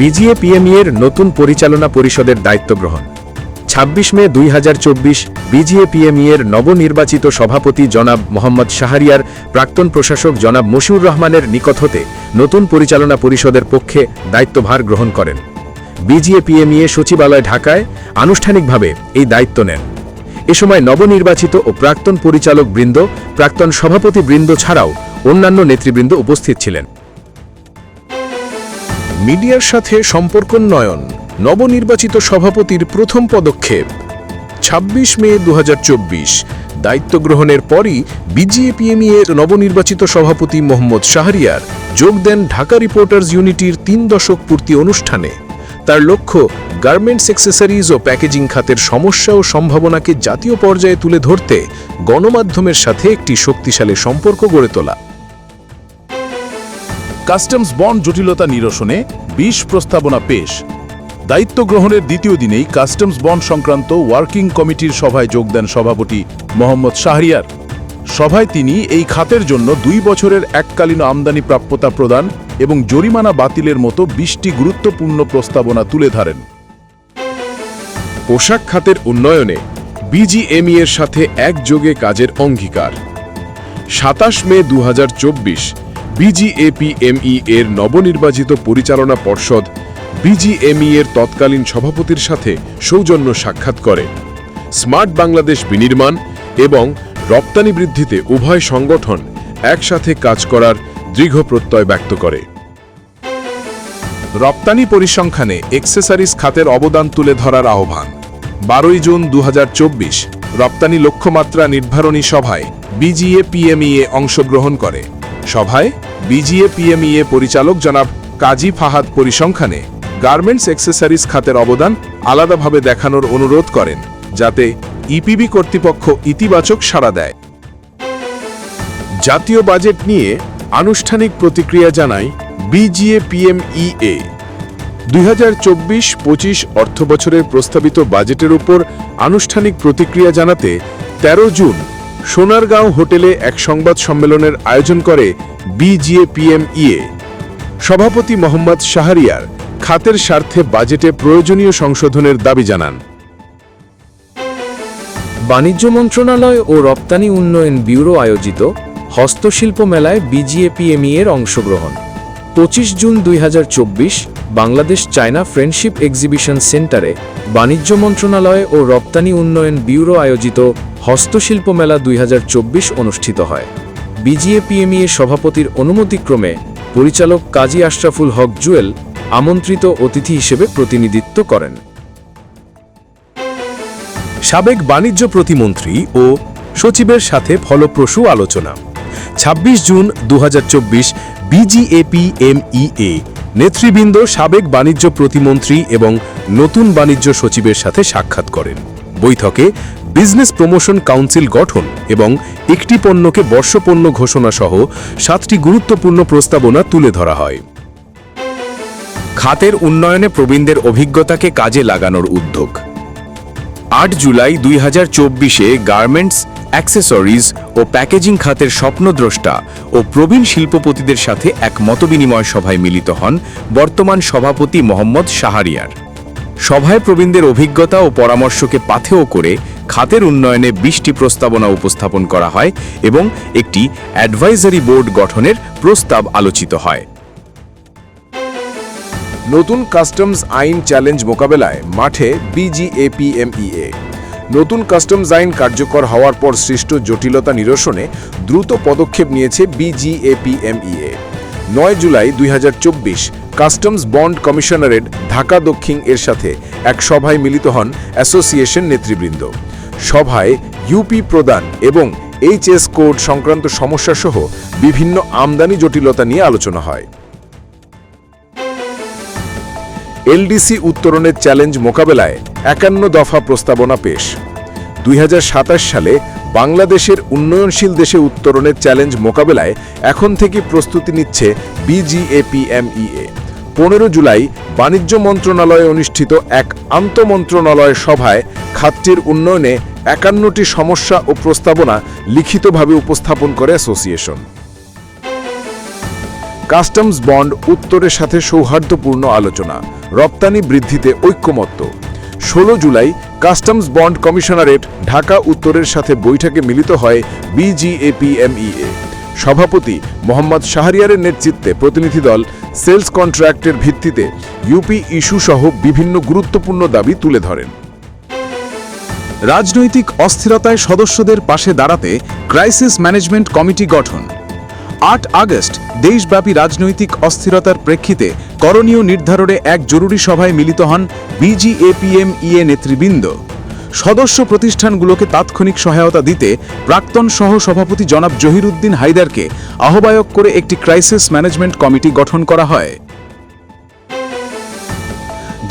বিজিএপিএমই এর নতুন পরিচালনা পরিষদের দায়িত্ব গ্রহণ। ২৬ মে ২০২৪ বিজিএপিএমই এর নবনির্বাচিত সভাপতি জনাব মোহাম্মদ শাহরিয়ার প্রাক্তন প্রশাসক জনাব মশিউর রহমানের নিকট হতে নতুন পরিচালনা পরিষদের পক্ষে দায়িত্বভার গ্রহণ করেন। বিজিএপিএমই সচিবালয় ঢাকায় আনুষ্ঠানিকভাবে এই দায়িত্ব নেন। এ সময় নবনির্বাচিত ও প্রাক্তন পরিচালক বৃন্দ, প্রাক্তন সভাপতি বৃন্দ ছাড়াও অন্যান্য নেতৃবৃন্দ উপস্থিত ছিলেন। মিডিয়ার সাথে সম্পর্কোন্নয়ন নবনির্বাচিত সভাপতির প্রথম পদক্ষেপ। ২৬ মে ২০২৪ দায়িত্ব গ্রহণের পরই বিজিএপিএমই এর নবনির্বাচিত সভাপতি মোহাম্মদ শাহরিয়ার যোগ দেন ঢাকা রিপোর্টার্স ইউনিটির ৩ দশক পূর্তি অনুষ্ঠানে। তার লক্ষ্য গার্মেন্টস অ্যাক্সেসরিজ ও প্যাকেজিং খাতের সমস্যা ও সম্ভাবনাকে জাতীয় পর্যায়ে তুলে ধরতে গণমাধ্যমের সাথে একটি শক্তিশালী সম্পর্ক গড়ে তোলা। কাস্টমস বন্ড জটিলতা নিরসনে ২০ প্রস্তাবনা পেশ। দায়িত্ব গ্রহণের দ্বিতীয় দিনেই কাস্টমস বন্ড সংক্রান্ত ওয়ার্কিং কমিটির সভায় যোগ দেন সভাপতি মোহাম্মদ শাহরিয়ার। সভায় তিনি এই খাতের জন্য ২ বছরের এককালীন আমদানি প্রাপ্যতা প্রদান এবং জরিমানা বাতিলের মতো ২০টি গুরুত্বপূর্ণ প্রস্তাবনা তুলে ধরেন। পোশাক খাতের উন্নয়নে বিজিএমই এর সাথে একযোগে কাজের অঙ্গীকার। ২৭ মে ২০২৪ বিজিএপিএমই এর নবনির্বাচিত পরিচালনা পর্ষদ বিজিএমই এর তৎকালীন সভাপতির সাথে সৌজন্য সাক্ষাৎ করে স্মার্ট বাংলাদেশ বিনির্মাণ এবং রপ্তানি বৃদ্ধিতে উভয় সংগঠন একসাথে কাজ করার দৃঢ় প্রত্যয় ব্যক্ত করে। রপ্তানি পরিসংখ্যানে এক্সেসরিজ খাতের অবদান তুলে ধরার আহ্বান। ১২ জুন ২০২৪ রপ্তানি লক্ষ্যমাত্রা নির্ধারণী সভায় বিজিএপিএমই অংশগ্রহণ করে। সভায় বিজিএপিএমই পরিচালক জনাব কাজী ফাহাদ পরিসংখ্যানে গার্মেন্টস অ্যাক্সেসরিজ খাতের অবদান আলাদাভাবে দেখানোর অনুরোধ করেন, যাতে ইপিবি কর্তৃপক্ষ ইতিবাচক সাড়া দেয়। জাতীয় বাজেট নিয়ে আনুষ্ঠানিক প্রতিক্রিয়া জানায় বিজিএপিএমই। ২০২৪-২৫ অর্থবছরের প্রস্তাবিত বাজেটের উপর আনুষ্ঠানিক প্রতিক্রিয়া জানাতে ১৩ জুন সোনারগাঁও হোটেলে এক সংবাদ সম্মেলনের আয়োজন করে বিজিএপিএমই। সভাপতি মোহাম্মদ শাহরিয়ার খাতের স্বার্থে বাজেটে প্রয়োজনীয় সংশোধনের দাবি জানান। বাণিজ্য মন্ত্রণালয় ও রপ্তানি উন্নয়ন ব্যুরো আয়োজিত হস্তশিল্প মেলায় বিজিএপিএমই এর অংশগ্রহণ। ২৫ June ২০২৪ Bangladesh China friendship exhibition সেন্টারে বাণিজ্য মন্ত্রণালয় ও রপ্তানি উন্নয়ন ব্যুরো আয়োজিত হস্তশিল্প মেলা ২০২৪ অনুষ্ঠিত হয়। বিজিএপিএমই এর সভাপতির অনুমতিক্রমে পরিচালক কাজী আশরাফুল হক জুয়েল আমন্ত্রিত অতিথি হিসেবে প্রতিনিধিত্ব করেন। সাবেক বাণিজ্য প্রতিমন্ত্রী ও সচিবের সাথে ফলপ্রসূ আলোচনা। ২৬ জুন ২০২৪ বিজিএপিএমই নেতৃবৃন্দ সাবেক বাণিজ্য প্রতিমন্ত্রী এবং নতুন বাণিজ্য সচিবের সাথে সাক্ষাৎ করেন। বৈঠকে বিজনেস প্রমোশন কাউন্সিল গঠন এবং একটি পণ্যকে বর্ষপণ্য ঘোষণা সহ ৭টি গুরুত্বপূর্ণ প্রস্তাবনা তুলে ধরা হয়। খাতের উন্নয়নে প্রবীণদের অভিজ্ঞতাকে কাজে লাগানোর উদ্যোগ। ৮ জুলাই ২০২৪ গার্মেন্টস, অ্যাক্সেসরিজ ও প্যাকেজিং খাতের স্বপ্নদ্রষ্টা ও প্রবীণ শিল্পপতিদের সাথে এক মতবিনিময় সভায় মিলিত হন বর্তমান সভাপতি মোহাম্মদ শাহরিয়ার। সভায় প্রবীণদের অভিজ্ঞতা ও পরামর্শকে পাথেয় করে খাতের উন্নয়নে ২০টি প্রস্তাবনা উপস্থাপন করা হয় এবং একটি অ্যাডভাইজারি বোর্ড গঠনের প্রস্তাব আলোচিত হয়। নতুন কাস্টমস আইন চ্যালেঞ্জ মোকাবেলায় মাঠে বিজিএপিএমই। নতুন কাস্টমস আইন কার্যকর হওয়ার পর সৃষ্ট জটিলতা নিরসনে দ্রুত পদক্ষেপ নিয়েছে বিজিএপিএমই। ৯ July ২০২৪ customs bond commissionerate Dhaka দক্ষিণ এর সাথে এক সভায় মিলিত হন অ্যাসোসিয়েশন নেতৃবৃন্দ। সভায় ইউপি প্রদান এবং এইচএস কোড সংক্রান্ত সমস্যাসহ বিভিন্ন আমদানি জটিলতা নিয়ে আলোচনা হয়। এলডিসি উত্তরণের চ্যালেঞ্জ মোকাবেলায় ৫১ দফা প্রস্তাবনা পেশ। ২০২৭ সালে বাংলাদেশের উন্নয়নশীল দেশে উত্তরণের চ্যালেঞ্জ মোকাবেলায় এখন থেকে প্রস্তুতি নিচ্ছে বিজিএপিএমই। ১৫ জুলাই বাণিজ্য মন্ত্রণালয়ে অনুষ্ঠিত এক আন্তঃমন্ত্রণালয় সভায় খাতটির উন্নয়নে ৫১টি সমস্যা ও প্রস্তাবনা লিখিতভাবে উপস্থাপন করে অ্যাসোসিয়েশন। কাস্টমস বন্ড উত্তরের সাথে সৌহার্দ্যপূর্ণ আলোচনা, রপ্তানি বৃদ্ধিতে ঐক্যমত্য। 16 July customs bond commissionerate Dhaka উত্তরের সাথে বৈঠকে মিলিত হয় বিজিএপিএমইএ। সভাপতি মোহাম্মদ শাহরিয়ারের নেতৃত্বে প্রতিনিধি দল সেলস কন্ট্রাক্টের ভিত্তিতে ইউপি ইস্যু সহ বিভিন্ন গুরুত্বপূর্ণ দাবি তুলে ধরেন। রাজনৈতিক অস্থিরতায় সদস্যদের পাশে দাঁড়াতে ক্রাইসিস ম্যানেজমেন্ট কমিটি গঠন। 8 আগস্ট দেশব্যাপী রাজনৈতিক অস্থিরতার প্রেক্ষিতে করণীয় নির্ধারণে এক জরুরি সভায় মিলিত হন বিজিএপিএমইএ নেতৃবৃন্দ। সদস্য প্রতিষ্ঠানগুলোকে তাৎক্ষণিক সহায়তা দিতে প্রাক্তন সহ সভাপতি জনাব জহিরুদ্দিন হায়দারকে আহ্বায়ক করে একটি ক্রাইসিস ম্যানেজমেন্ট কমিটি গঠন করা হয়।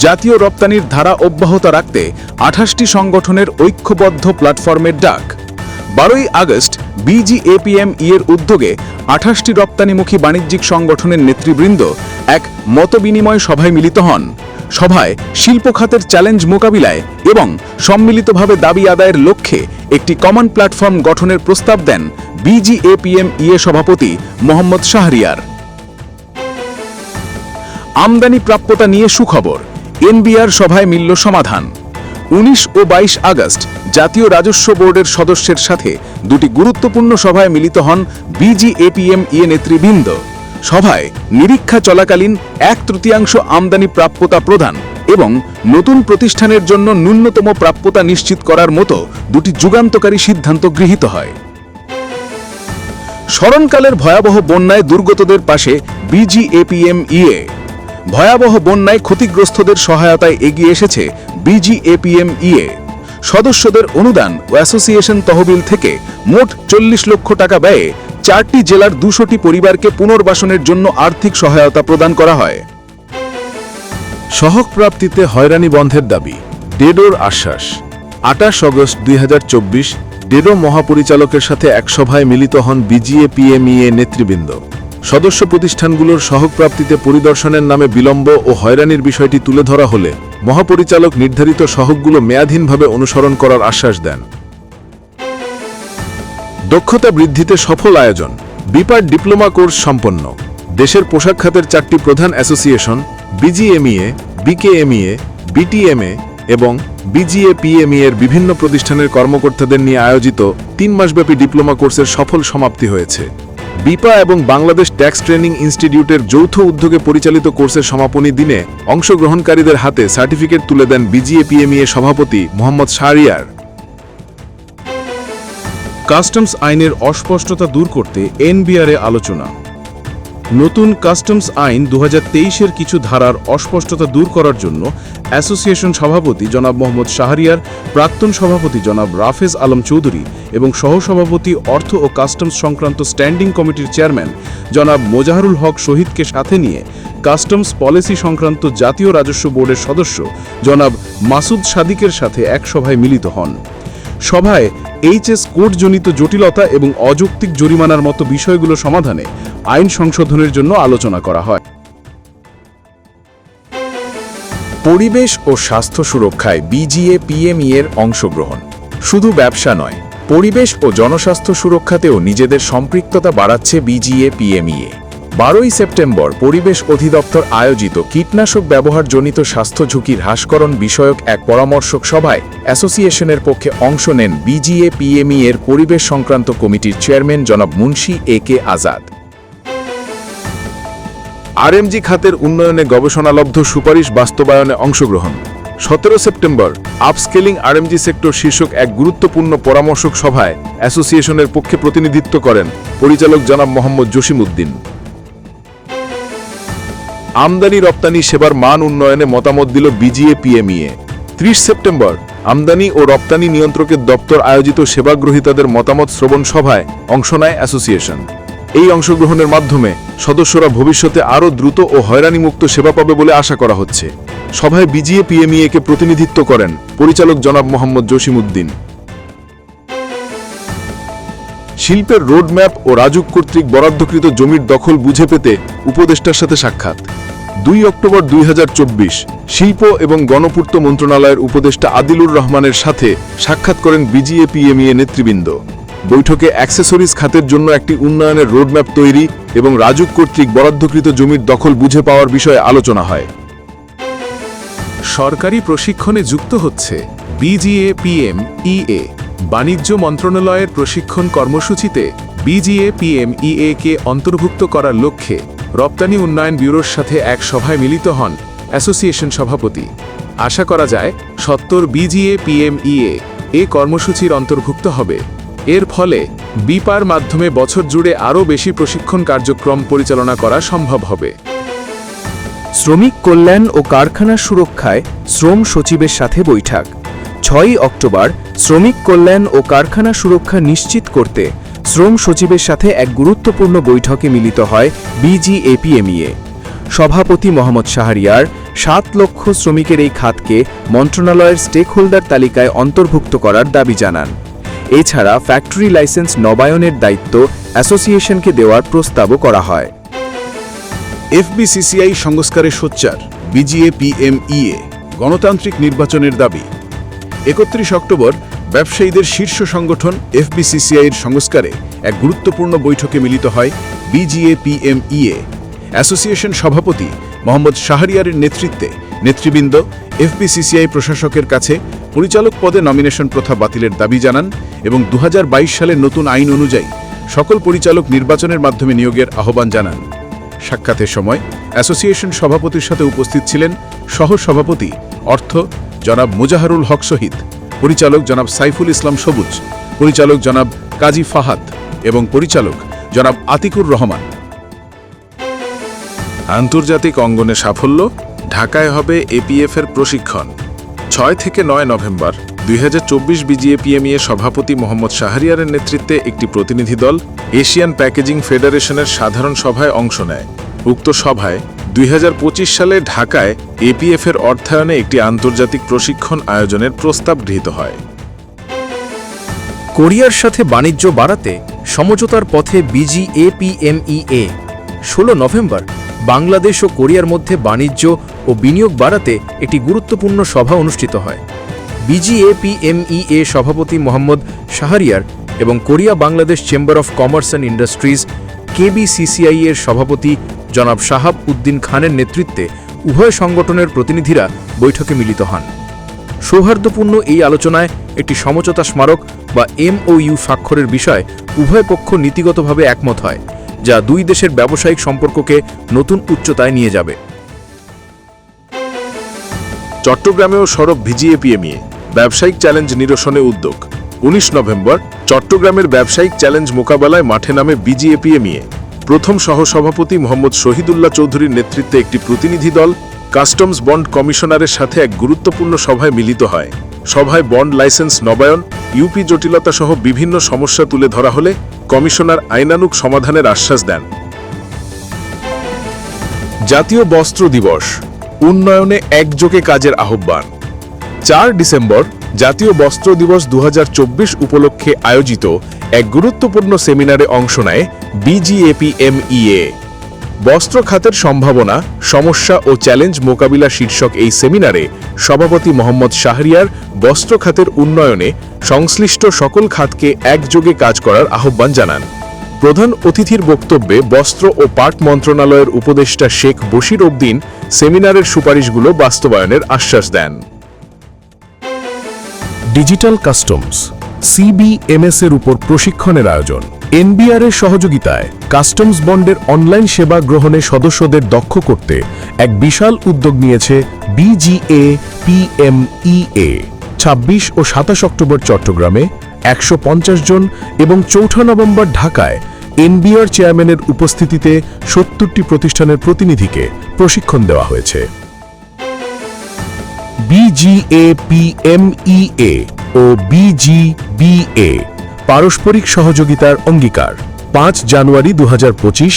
জাতীয় রপ্তানির ধারা অব্যাহত রাখতে 28টি সংগঠনের ঐক্যবদ্ধ প্ল্যাটফর্মের ডাক। 12 আগস্ট বিজিএপিএমইএর উদ্যোগে 28টি রপ্তানিমুখী বাণিজ্যিক সংগঠনের নেতৃবৃন্দ এক মতবিনিময় সভায় মিলিত হন। সভায় শিল্প খাতের চ্যালেঞ্জ মোকাবিলায় এবং সম্মিলিতভাবে দাবি আদায়ের লক্ষ্যে একটি কমন প্ল্যাটফর্ম গঠনের প্রস্তাব দেন বিজিএপিএমইএ সভাপতি মোহাম্মদ শাহরিয়ার। আমদানি প্রাপ্যতা নিয়ে সুখবর, এনবিআর সভায় মিলল সমাধান। 19 ও 22 আগস্ট জাতীয় রাজস্ব বোর্ডের সদস্যের সাথে দুটি গুরুত্বপূর্ণ সভায় মিলিত হন বিজিএপিএমইএ নেতৃবৃন্দ। সভায় নিরীক্ষা চলাকালীন 1/3 আমদানি প্রাপ্যতা প্রদান এবং নতুন প্রতিষ্ঠানের জন্য ন্যূনতম প্রাপ্যতা নিশ্চিত করার মতো দুটি যুগান্তকারী সিদ্ধান্ত গৃহীত হয়। স্মরণকালের ভয়াবহ বন্যায় দুর্গতদের পাশে বিজিএপিএমইএ। ভয়াবহ বন্যায় ক্ষতিগ্রস্তদের সহায়তায় এগিয়ে এসেছে বিজিএপিএমইএ। সদস্যদের অনুদান ও অ্যাসোসিয়েশন তহবিল থেকে মোট 40 লক্ষ টাকা ব্যয়ে 4টি জেলার 200টি পরিবারকে পুনর্বাসনের জন্য আর্থিক সহায়তা প্রদান করা হয়। সহগ প্রাপ্তিতে হয়রানি বন্ধের দাবি, ডেডোর আশ্বাস। 28 আগস্ট 2024 ডেডো মহাপরিচালকের সাথে এক সভায় মিলিত হন বিজিএপিএমইএ নেতৃবৃন্দ। সদস্য প্রতিষ্ঠানগুলোর সহগ প্রাপ্তিতে পরিদর্শনের নামে বিলম্ব ও হয়রানির বিষয়টি তুলে ধরা হলে মহাপরিচালক নির্ধারিত সহগগুলো মেয়াদহীনভাবে অনুসরণ করার আশ্বাস দেন। দক্ষতা বৃদ্ধিতে সফল আয়োজন, বিপার ডিপ্লোমা কোর্স সম্পন্ন। দেশের পোশাক খাতের 4টি প্রধান অ্যাসোসিয়েশন বিজিএমইএ, বিকেএমইএ, বিটিএমএ এবং বিজিএপিএমইএর বিভিন্ন প্রতিষ্ঠানের কর্মকর্তাদের নিয়ে আয়োজিত 3 মাসব্যাপী ডিপ্লোমা কোর্সের সফল সমাপ্তি হয়েছে। বিপা এবং বাংলাদেশ ট্যাক্স ট্রেনিং ইনস্টিটিউটের যৌথ উদ্যোগে পরিচালিত কোর্সের সমাপনী দিনে অংশগ্রহণকারীদের হাতে সার্টিফিকেট তুলে দেন বিজিএপিএমইএ সভাপতি মোহাম্মদ শাহরিয়ার। কাস্টমস আইনের অস্পষ্টতা দূর করতে এনবিআরে আলোচনা। নতুন কাস্টমস আইন 2023-এর কিছু ধারার অস্পষ্টতা দূর করার জন্য অ্যাসোসিয়েশন সভাপতি জনাব মোহাম্মদ শাহরিয়ার, প্রাক্তন সভাপতি জনাব রাফেজ আলম চৌধুরী এবং সহসভাপতি অর্থ ও কাস্টমস সংক্রান্ত স্ট্যান্ডিং কমিটির চেয়ারম্যান জনাব মোজাহারুল হক শহীদকে সাথে নিয়ে কাস্টমস পলিসি সংক্রান্ত জাতীয় রাজস্ব বোর্ডের সদস্য জনাব মাসুদ সাদিকের সাথে এক সভায় মিলিত হন। সভায় এইচএস কোডজনিত জটিলতা এবং অযৌক্তিক জরিমানার মতো বিষয়গুলো সমাধানে আইন সংশোধনের জন্য আলোচনা করা হয়। পরিবেশ ও স্বাস্থ্য সুরক্ষায় বিজিএপিএমইএর অংশগ্রহণ শুধু ব্যবসা নয়, পরিবেশ ও জনস্বাস্থ্য সুরক্ষাতেও নিজেদের সম্পৃক্ততা বাড়াচ্ছে বিজিএপিএমইএ। 12 সেপ্টেম্বর পরিবেশ অধিদপ্তর আয়োজিত কীটনাশক ব্যবহারজনিত স্বাস্থ্য ঝুঁকি হ্রাসকরণ বিষয়ক এক পরামর্শক সভায় অ্যাসোসিয়েশনের পক্ষে অংশ নেন বিজিএপিএমইএর পরিবেশ সংক্রান্ত কমিটির চেয়ারম্যান জনাব মুন্সি এ.কে. আজাদ। আরএমজি খাতের উন্নয়নে গবেষণালব্ধ সুপারিশ বাস্তবায়নে অংশগ্রহণ। 17 সেপ্টেম্বর আপস্কেলিং আরএমজি সেক্টর শীর্ষক এক গুরুত্বপূর্ণ পরামর্শক সভায় অ্যাসোসিয়েশনের পক্ষে প্রতিনিধিত্ব করেন পরিচালক জনাব মোহাম্মদ জসিমউদ্দিন। আমদানি রপ্তানি সেবার মান উন্নয়নে মতামত দিল বিজিএপিএমইএ। 30 সেপ্টেম্বর আমদানি ও রপ্তানি নিয়ন্ত্রকের দপ্তর আয়োজিত সেবাগ্রহীতাদের মতামত শ্রবণ সভায় অংশ নেয় অ্যাসোসিয়েশন। এই অংশগ্রহণের মাধ্যমে সদস্যরা ভবিষ্যতে আরও দ্রুত ও হয়রানিমুক্ত সেবা পাবে বলে আশা করা হচ্ছে। সভায় বিজিএপিএমইএকে প্রতিনিধিত্ব করেন পরিচালক জনাব মোহাম্মদ জসিমউদ্দিন। শিল্পের রোডম্যাপ ও রাজুক কর্তৃক বরাদ্দকৃত জমির দখল বুঝে পেতে উপদেষ্টার সাথে সাক্ষাৎ। 2 অক্টোবর 2024 শিল্প এবং গণপূর্ত মন্ত্রণালয়ের উপদেষ্টা আদিলুর রহমানের সাথে সাক্ষাৎ করেন বিজিএপিএমইএ নেতৃবৃন্দ। বৈঠকে অ্যাক্সেসরিজ খাতের জন্য একটি উন্নয়নের রোডম্যাপ তৈরি এবং রাজুক কর্তৃক বরাদ্দকৃত জমির দখল বুঝে পাওয়ার বিষয়ে আলোচনা হয়। সরকারি প্রশিক্ষণে যুক্ত হচ্ছে BGAPMEA। বাণিজ্য মন্ত্রণালয়ের প্রশিক্ষণ কর্মসূচিতে BGAPMEA কে অন্তর্ভুক্ত করার লক্ষ্যে রপ্তানি উন্নয়ন ব্যুরোর সাথে এক সভায় মিলিত হন অ্যাসোসিয়েশন সভাপতি। আশা করা যায় সত্তর BGAPMEA এ কর্মসূচির অন্তর্ভুক্ত হবে। এর ফলে বিপার মাধ্যমে বছর জুড়ে আরও বেশি প্রশিক্ষণ কার্যক্রম পরিচালনা করা সম্ভব হবে। শ্রমিক কল্যাণ ও কারখানা সুরক্ষায় শ্রম সচিবের সাথে বৈঠক। 6 অক্টোবর শ্রমিক কল্যাণ ও কারখানা সুরক্ষা নিশ্চিত করতে শ্রম সচিবের সাথে এক গুরুত্বপূর্ণ বৈঠকে মিলিত হয় BGAPMEA। সভাপতি মোহাম্মদ শাহরিয়ার 7 লক্ষ শ্রমিকের এই খাতকে মন্ত্রণালয়ের স্টেকহোল্ডার তালিকায় অন্তর্ভুক্ত করার দাবি জানান। এছাড়া ফ্যাক্টরি লাইসেন্স নবায়নের দায়িত্ব অ্যাসোসিয়েশনকে দেওয়ার প্রস্তাবও করা হয়। FBCCI সংস্কারে সোচ্চার BGAPMEA। গণতান্ত্রিক নির্বাচনের দাবি। 31 অক্টোবর ব্যবসায়ীদের শীর্ষ সংগঠন FBCCI-এর সংস্কারে এক গুরুত্বপূর্ণ বৈঠকে মিলিত হয় BGAPMEA। অ্যাসোসিয়েশন সভাপতি মোহাম্মদ শাহরিয়ারের নেতৃত্বে নেতৃবৃন্দ FBCCI প্রশাসকের কাছে পরিচালক পদে নমিনেশন প্রথা বাতিলের দাবি জানান এবং 2022 সালের নতুন আইন অনুযায়ী সকল পরিচালক নির্বাচনের মাধ্যমে নিয়োগের আহ্বান জানান। সাক্ষাতের সময় অ্যাসোসিয়েশন সভাপতির সাথে উপস্থিত ছিলেন সহ-সভাপতি অর্থ জনাব মুজাহারুল হক শহীদ, পরিচালক জনাব সাইফুল ইসলাম সবুজ, পরিচালক জনাব কাজী ফাহাদ এবং পরিচালক জনাব আতিকুর রহমান। আন্তর্জাতিক অঙ্গনে সাফল্য, ঢাকায় হবে APF-এর প্রশিক্ষণ। 6 থেকে 9 নভেম্বর 2024 BGAPMEA সভাপতি মোহাম্মদ শাহরিয়ারের নেতৃত্বে একটি প্রতিনিধি দল এশিয়ান প্যাকেজিং ফেডারেশনের সাধারণ সভায় অংশ নেয়। উক্ত সভায় 2025 সালে ঢাকায় APF-এর অর্থায়নে একটি আন্তর্জাতিক প্রশিক্ষণ আয়োজনের প্রস্তাব গৃহীত হয়। কোরিয়ার সাথে বাণিজ্য বাড়াতে সমঝোতার পথে BGAPMEA। 16 নভেম্বর বাংলাদেশ ও কোরিয়ার মধ্যে বাণিজ্য ও বিনিয়োগ বাড়াতে একটি গুরুত্বপূর্ণ সভা অনুষ্ঠিত হয়। BGAPMEA সভাপতি মোহাম্মদ শাহরিয়ার এবং Korea Bangladesh chamber of commerce and industries KBCCI এর সভাপতি জনাব শাহাব উদ্দিন খানের নেতৃত্বে উভয় সংগঠনের প্রতিনিধিরা বৈঠকে মিলিত হন। সৌহার্দ্যপূর্ণ এই আলোচনায় একটি সমঝোতা স্মারক বা MOU স্বাক্ষরের বিষয়ে উভয় পক্ষ নীতিগতভাবে একমত হয়, যা দুই দেশের ব্যবসায়িক সম্পর্ককে নতুন উচ্চতায় নিয়ে যাবে। চট্টগ্রামেও সরব BGAPMEA। ব্যবসায়িক চ্যালেঞ্জ নিরসনে উদ্যোগ। 19 নভেম্বর চট্টগ্রামের ব্যবসায়িক চ্যালেঞ্জ মোকাবেলায় মাঠে নামে BGAPMEA। প্রথম সহসভাপতি মোহাম্মদ শহীদুল্লাহ চৌধুরীর নেতৃত্বে একটি প্রতিনিধি দল কাস্টমস বন্ড কমিশনারের সাথে এক গুরুত্বপূর্ণ সভায় মিলিত হয়। সভায় বন্ড লাইসেন্স নবায়ন, ইউপি জটিলতা সহ বিভিন্ন সমস্যা তুলে ধরা হলে কমিশনার আইনানুগ সমাধানের আশ্বাস দেন। জাতীয় বস্ত্র দিবস, উন্নয়নে একযোগে কাজের আহ্বান। 4 ডিসেম্বর জাতীয় বস্ত্র দিবস 2024 উপলক্ষে আয়োজিত এক গুরুত্বপূর্ণ সেমিনারে অংশ নেয় BGAPMEA। বস্ত্র খাতের সম্ভাবনা, সমস্যা ও চ্যালেঞ্জ মোকাবিলা শীর্ষক এই সেমিনারে সভাপতি মোহাম্মদ শাহরিয়ার বস্ত্র খাতের উন্নয়নে সংশ্লিষ্ট সকল খাতকে একযোগে কাজ করার আহ্বান জানান। প্রধান অতিথির বক্তব্যে বস্ত্র ও পাট মন্ত্রণালয়ের উপদেষ্টা শেখ বশির উদ্দিন সেমিনারের সুপারিশগুলো বাস্তবায়নের আশ্বাস দেন। ডিজিটাল কাস্টমস CBMS এর উপর প্রশিক্ষণের আয়োজন। NBR এর সহযোগিতায় কাস্টমস বন্ডের অনলাইন সেবা গ্রহণে সদস্যদের দক্ষ করতে এক বিশাল উদ্যোগ নিয়েছে BGAPMEA। 26 ও 27 অক্টোবর চট্টগ্রামে 150 জন এবং 4 নভেম্বর ঢাকায় NBR চেয়ারম্যানের উপস্থিতিতে 70টি প্রতিষ্ঠানের প্রতিনিধিকে প্রশিক্ষণ দেওয়া হয়েছে। BGAPMEA ও BGBA পারস্পরিক সহযোগিতার অঙ্গীকার। 5 জানুয়ারি 2025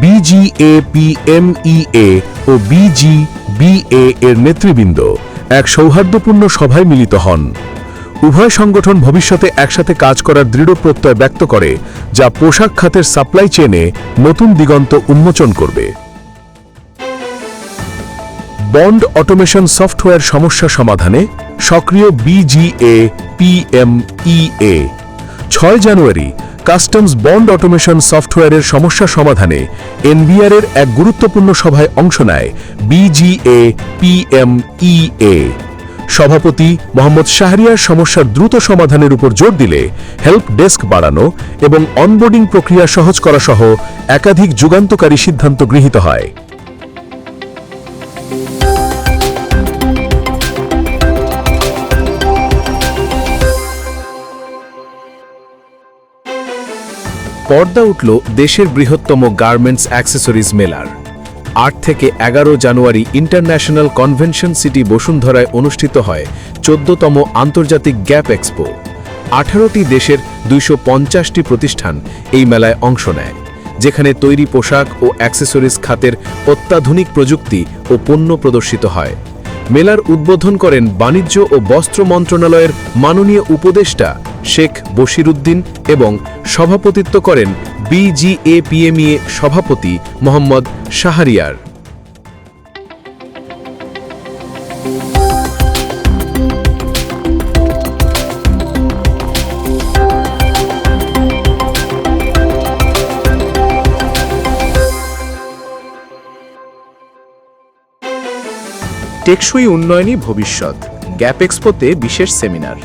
BGAPMEA ও BGBA এর নেতৃবৃন্দ এক সৌহার্দ্যপূর্ণ সভায় মিলিত হন। উভয় সংগঠন ভবিষ্যতে একসাথে কাজ করার দৃঢ় প্রত্যয় ব্যক্ত করে, যা পোশাক খাতের সাপ্লাই চেইনে নতুন দিগন্ত উন্মোচন করবে। বন্ড অটোমেশন সফটওয়্যার সমস্যা সমাধানে সক্রিয় BGAPMEA। 6 জানুয়ারি কাস্টমস বন্ড অটোমেশন সফটওয়্যারের সমস্যা সমাধানে এনবিআর-এর এক গুরুত্বপূর্ণ সভায় অংশ নেয় BGAPMEA। সভাপতি মোহাম্মদ শাহরিয়ার সমস্যার দ্রুত সমাধানের উপর জোর দিলে হেল্প ডেস্ক বাড়ানো এবং অনবোর্ডিং প্রক্রিয়া সহজ করা সহ একাধিক যুগান্তকারী সিদ্ধান্ত গৃহীত হয়। পর্দা উঠল দেশের বৃহত্তম গার্মেন্টস অ্যাক্সেসরিজ মেলার। 8 থেকে 11 জানুয়ারি ইন্টারন্যাশনাল কনভেনশন সিটি বসুন্ধরায় অনুষ্ঠিত হয় 14তম আন্তর্জাতিক গ্যাপ এক্সপো। 18টি দেশের 250টি প্রতিষ্ঠান এই মেলায় অংশ নেয়, যেখানে তৈরি পোশাক ও অ্যাক্সেসরিজ খাতের অত্যাধুনিক প্রযুক্তি ও পণ্য প্রদর্শিত হয়। মেলার উদ্বোধন করেন বাণিজ্য ও বস্ত্র মন্ত্রণালয়ের মাননীয় উপদেষ্টা শেখ বশিরউদ্দিন এবং সভাপতিত্ব করেন BGAPMEA সভাপতি মোহাম্মদ শাহরিয়ার। টেকসই উন্নয়নই ভবিষ্যৎ, গ্যাপ এক্সপোতে বিশেষ সেমিনার।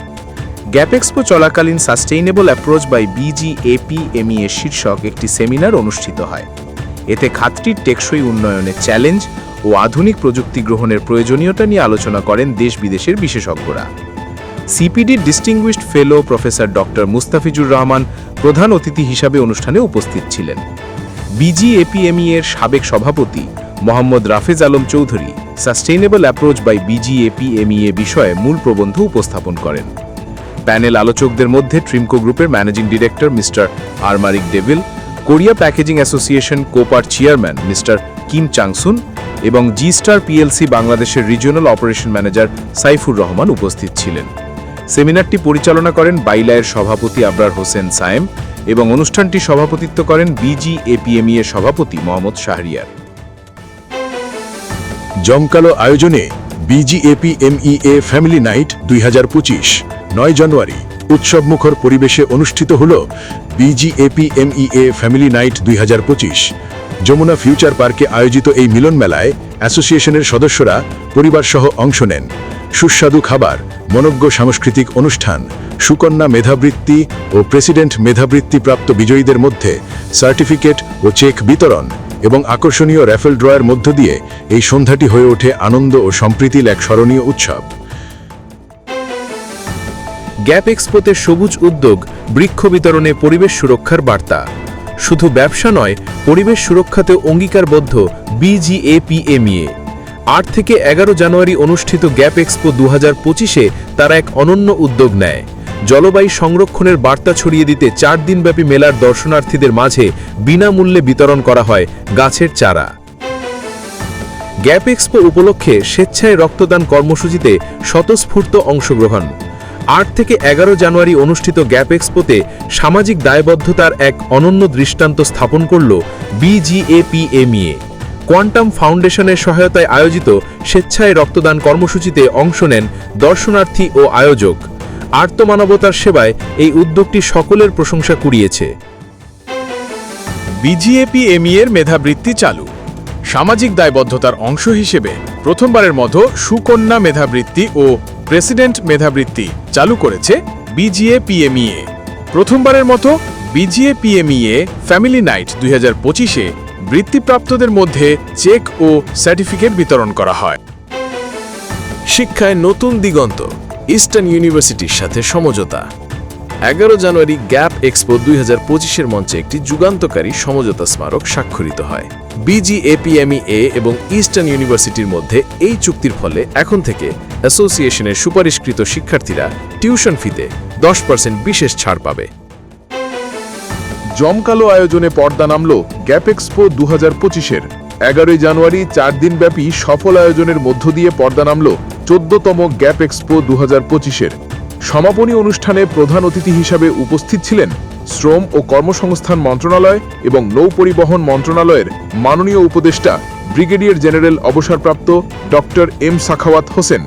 গ্যাপ এক্সপো চলাকালীন সাস্টেইনেবল অ্যাপ্রোচ বাই BGAPMEA শীর্ষক একটি সেমিনার অনুষ্ঠিত হয়। এতে খাতটির টেকসই উন্নয়নের চ্যালেঞ্জ ও আধুনিক প্রযুক্তি গ্রহণের প্রয়োজনীয়তা নিয়ে আলোচনা করেন দেশ বিদেশের বিশেষজ্ঞরা। সিপিডির distinguished fellow professor doctor Mustafizur Rahman প্রধান অতিথি হিসাবে অনুষ্ঠানে উপস্থিত ছিলেন। BGAPMEA-এর সাবেক সভাপতি Mohammad Rafez Alam Chowdhury sustainable approach by BGAPMEA বিষয়ে মূল প্রবন্ধ উপস্থাপন করেন। প্যানেল আলোচকদের মধ্যে ট্রিমকো গ্রুপের managing director mister Armaric Devil, Korea packaging association কোপার চেয়ারম্যান মিস্টার কিম চাংসুন এবং জি-স্টার PLC বাংলাদেশের regional operation manager Saifur Rahman উপস্থিত ছিলেন। সেমিনারটি পরিচালনা করেন বাইলায়ের সভাপতি আবরার হোসেন সায়েম এবং অনুষ্ঠানটি সভাপতিত্ব করেন BGAPMEA সভাপতি মোহাম্মদ শাহরিয়ার। জমকালো আয়োজনে BGAPMEA ফ্যামিলি নাইট 2025 9 জানুয়ারি উৎসবমুখর পরিবেশে অনুষ্ঠিত হল BGAPMEA family night 2025। Jamuna future পার্কে আয়োজিত এই মিলন মেলায় অ্যাসোসিয়েশনের সদস্যরা পরিবারসহ অংশ নেন। সুস্বাদু খাবার, মনোজ্ঞ সাংস্কৃতিক অনুষ্ঠান, সুকন্যা মেধাবৃত্তি ও প্রেসিডেন্ট মেধাবৃত্তিপ্রাপ্ত বিজয়ীদের মধ্যে সার্টিফিকেট ও চেক বিতরণ এবং আকর্ষণীয় র্যাফেল ড্রয়ের মধ্য দিয়ে এই সন্ধ্যাটি হয়ে ওঠে আনন্দ ও সম্প্রীতির এক স্মরণীয় উৎসব। গ্যাপ এক্সপোতে সবুজ উদ্যোগ, বৃক্ষ বিতরণে পরিবেশ সুরক্ষার বার্তা। শুধু ব্যবসা নয়, পরিবেশ সুরক্ষাতেও অঙ্গীকারবদ্ধ BGAPMEA। 8 থেকে 11 জানুয়ারি অনুষ্ঠিত গ্যাপ এক্সপো 2025-এ তারা এক অনন্য উদ্যোগ নেয়। জলবায়ু সংরক্ষণের বার্তা ছড়িয়ে দিতে 4 দিনব্যাপী মেলার দর্শনার্থীদের মাঝে বিনামূল্যে বিতরণ করা হয় গাছের চারা। গ্যাপ এক্সপো উপলক্ষে স্বেচ্ছায় রক্তদান কর্মসূচিতে স্বতঃস্ফূর্ত অংশগ্রহণ। 8 থেকে 11 জানুয়ারি অনুষ্ঠিত গ্যাপ এক্সপোতে সামাজিক দায়বদ্ধতার এক অনন্য দৃষ্টান্ত স্থাপন করল BGAPMEA। কোয়ান্টাম ফাউন্ডেশনের সহায়তায় আয়োজিত স্বেচ্ছায় রক্তদান কর্মসূচিতে অংশ নেন দর্শনার্থী ও আয়োজক। আর্তমানবতার সেবায় এই উদ্যোগটি সকলের প্রশংসা কুড়িয়েছে। BGAPMEA-এর মেধাবৃত্তি চালু। সামাজিক দায়বদ্ধতার অংশ হিসেবে প্রথমবারের মতো সুকন্যা মেধাবৃত্তি ও প্রেসিডেন্ট মেধাবৃত্তি চালু করেছে BGAPMEA। প্রথমবারের মতো BGAPMEA ফ্যামিলি নাইট 2025-এ বৃত্তিপ্রাপ্তদের মধ্যে চেক ও সার্টিফিকেট বিতরণ করা হয়। শিক্ষায় নতুন দিগন্ত, ইস্টার্ন ইউনিভার্সিটির সাথে সমঝোতা। 11 জানুয়ারি গ্যাপ এক্সপো 2025-এর মঞ্চে একটি যুগান্তকারী সমঝোতা স্মারক স্বাক্ষরিত হয়। BGAPMEA এবং ইস্টার্ন ইউনিভার্সিটির মধ্যে এই চুক্তির ফলে এখন থেকে অ্যাসোসিয়েশনের সুপারিশকৃত শিক্ষার্থীরা টিউশন ফিতে 10% বিশেষ ছাড় পাবে। জমকালো আয়োজনে পর্দা নামল গ্যাপ এক্সপো 2025-এর। 11 জানুয়ারি 4 দিনব্যাপী সফল আয়োজনের মধ্য দিয়ে পর্দা নামল 14তম গ্যাপ এক্সপো 2025-এর। সমাপনী অনুষ্ঠানে প্রধান অতিথি হিসাবে উপস্থিত ছিলেন শ্রম ও কর্মসংস্থান মন্ত্রণালয় এবং নৌ পরিবহন মন্ত্রণালয়ের মাননীয় উপদেষ্টা ব্রিগেডিয়ার জেনারেল অবসরপ্রাপ্ত ডক্টর M সাখাওয়াত হোসেন।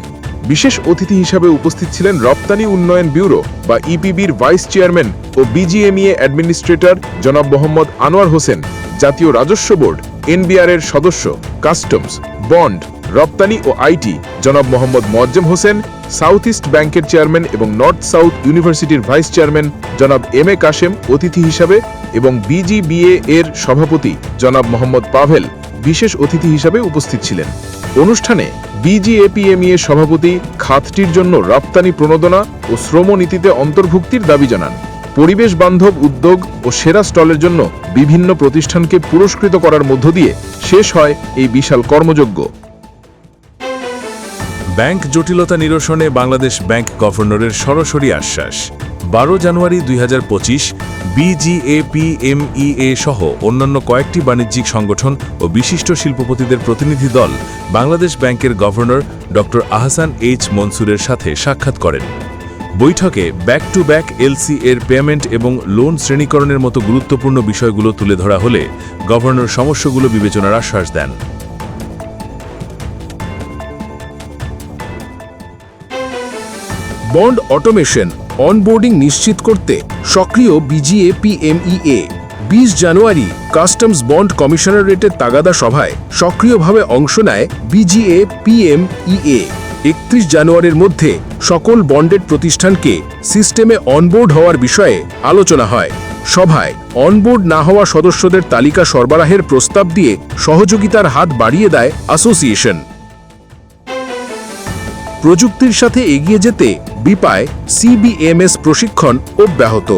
বিশেষ অতিথি হিসাবে উপস্থিত ছিলেন রপ্তানি উন্নয়ন ব্যুরো বা ইপিবির ভাইস চেয়ারম্যান ও বিজিএমইএ অ্যাডমিনিস্ট্রেটর জনাব মোহাম্মদ আনোয়ার হোসেন, জাতীয় রাজস্ব বোর্ড এনবিআর এর সদস্য, কাস্টমস, বন্ড, রপ্তানি ও আইটি জনাব মোহাম্মদ মোয়াজ্জেম হোসেন, সাউথ ইস্ট ব্যাংকের চেয়ারম্যান এবং নর্থ সাউথ ইউনিভার্সিটির ভাইস চেয়ারম্যান জনাব এম এ কাশেম অতিথি হিসাবে এবং বিজিবিএ এর সভাপতি জনাব মোহাম্মদ পাভেল বিশেষ অতিথি হিসাবে উপস্থিত ছিলেন। অনুষ্ঠানে বিজিএপিএমইএ সভাপতি খাতটির জন্য রপ্তানি প্রণোদনা ও শ্রম নীতিতে অন্তর্ভুক্তির দাবি জানান। পরিবেশ বান্ধব উদ্যোগ ও সেরা স্টলের জন্য বিভিন্ন প্রতিষ্ঠানকে পুরস্কৃত করার মধ্য দিয়ে শেষ হয় এই বিশাল কর্মযজ্ঞ। ব্যাংক জটিলতা নিরসনে বাংলাদেশ ব্যাংক গভর্নরের সরাসরি আশ্বাস। 12 জানুয়ারি 2025 বিজিএপিএমইএ সহ অন্যান্য কয়েকটি বাণিজ্যিক সংগঠন ও বিশিষ্ট শিল্পপতিদের প্রতিনিধি দল বাংলাদেশ ব্যাংকের গভর্নর ডক্টর আহসান এইচ মনসুরের সাথে সাক্ষাৎ করেন। বৈঠকে ব্যাক টু ব্যাক এলসি এর পেমেন্ট এবং লোন শ্রেণীকরণের মতো গুরুত্বপূর্ণ বিষয়গুলো তুলে ধরা হলে গভর্নর সমস্যাগুলো বিবেচনার আশ্বাস দেন। বন্ড অটোমেশন অনবোর্ডিং নিশ্চিত করতে সক্রিয় বিজিএপিএমইএ। 20 জানুয়ারি কাস্টমস বন্ড কমিশনারেটের তাগাদা সভায় সক্রিয়ভাবে অংশ নেয় বিজিএপিএমইএ। 31 জানুয়ারির মধ্যে সকল বন্ডেড প্রতিষ্ঠানকে সিস্টেমে অনবোর্ড হওয়ার বিষয়ে আলোচনা হয়। সভায় অনবোর্ড না হওয়া সদস্যদের তালিকা সরবরাহের প্রস্তাব দিয়ে সহযোগিতার হাত বাড়িয়ে দেয় অ্যাসোসিয়েশন। প্রযুক্তির সাথে এগিয়ে যেতে বিপায় সিবিএমএস প্রশিক্ষণ অব্যাহত।